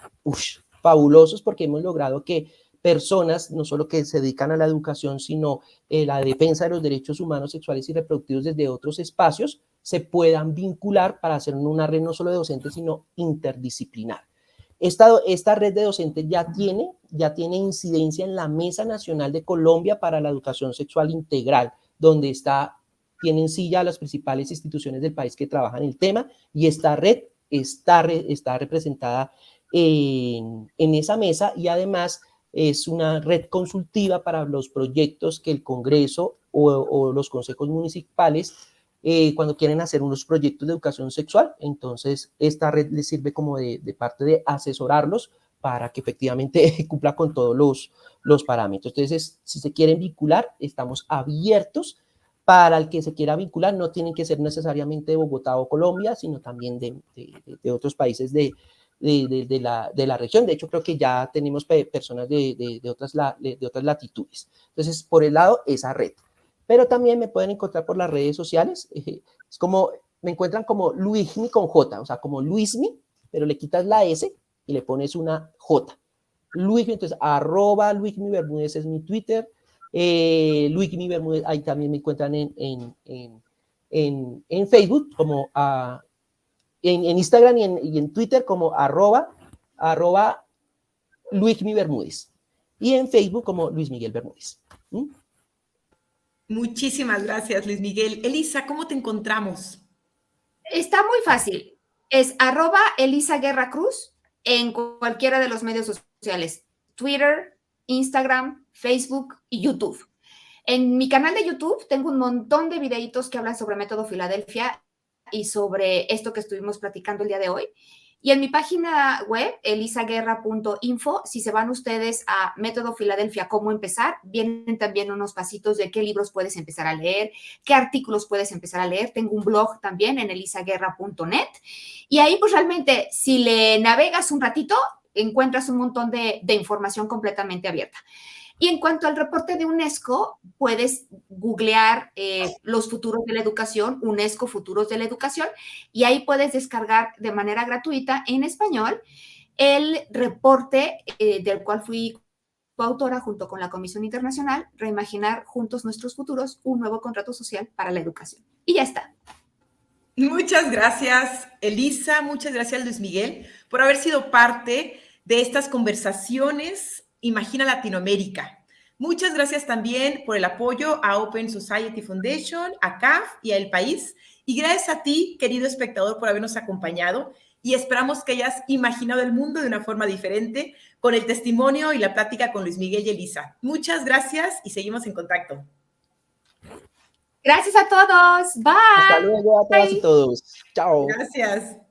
[SPEAKER 3] fabulosos, porque hemos logrado que personas, no solo que se dedican a la educación, sino la defensa de los derechos humanos, sexuales y reproductivos desde otros espacios, se puedan vincular para hacer una red no solo de docentes, sino interdisciplinar. Esta red de docentes ya tiene incidencia en la Mesa Nacional de Colombia para la Educación Sexual Integral, donde tienen silla las principales instituciones del país que trabajan el tema, y esta red está representada en esa mesa, y además es una red consultiva para los proyectos que el Congreso o los consejos municipales cuando quieren hacer unos proyectos de educación sexual. Entonces esta red les sirve como de parte de asesorarlos para que efectivamente cumpla con todos los parámetros. Entonces, si se quieren vincular, estamos abiertos. Para el que se quiera vincular, no tienen que ser necesariamente de Bogotá o Colombia, sino también de otros países de la región. De hecho, creo que ya tenemos personas de otras latitudes. Entonces, por el lado, esa red. Pero también me pueden encontrar por las redes sociales. Es como, me encuentran como Luismi con J, o sea, como Luismi, pero le quitas la S y le pones una J. Luismi, entonces, @Luismi Bermúdez es mi Twitter. Luismi Bermúdez, ahí también me encuentran en Facebook, como en Instagram y en Twitter como @ Luismi Bermúdez. Y en Facebook como Luis Miguel Bermúdez.
[SPEAKER 1] Muchísimas gracias, Luis Miguel. Elisa, ¿cómo te encontramos?
[SPEAKER 2] Está muy fácil. Es @ElisaGuerraCruz en cualquiera de los medios sociales. Twitter, Instagram, Facebook y YouTube. En mi canal de YouTube tengo un montón de videitos que hablan sobre Método Filadelfia y sobre esto que estuvimos platicando el día de hoy. Y en mi página web, elisaguerra.info, si se van ustedes a Método Filadelfia, cómo empezar, vienen también unos pasitos de qué libros puedes empezar a leer, qué artículos puedes empezar a leer. Tengo un blog también en elisaguerra.net. Y ahí, pues realmente, si le navegas un ratito, encuentras un montón de información completamente abierta. Y en cuanto al reporte de UNESCO, puedes googlear los futuros de la educación, UNESCO Futuros de la Educación, y ahí puedes descargar de manera gratuita en español el reporte del cual fui coautora junto con la Comisión Internacional, Reimaginar Juntos Nuestros Futuros, un nuevo contrato social para la educación. Y ya está.
[SPEAKER 1] Muchas gracias, Elisa. Muchas gracias, Luis Miguel, por haber sido parte de estas conversaciones Imagina Latinoamérica. Muchas gracias también por el apoyo a Open Society Foundation, a CAF y a El País. Y gracias a ti, querido espectador, por habernos acompañado. Y esperamos que hayas imaginado el mundo de una forma diferente con el testimonio y la plática con Luis Miguel y Elisa. Muchas gracias y seguimos en contacto.
[SPEAKER 2] Gracias a todos. Bye.
[SPEAKER 3] Hasta luego a todas y todos. Chao.
[SPEAKER 1] Gracias.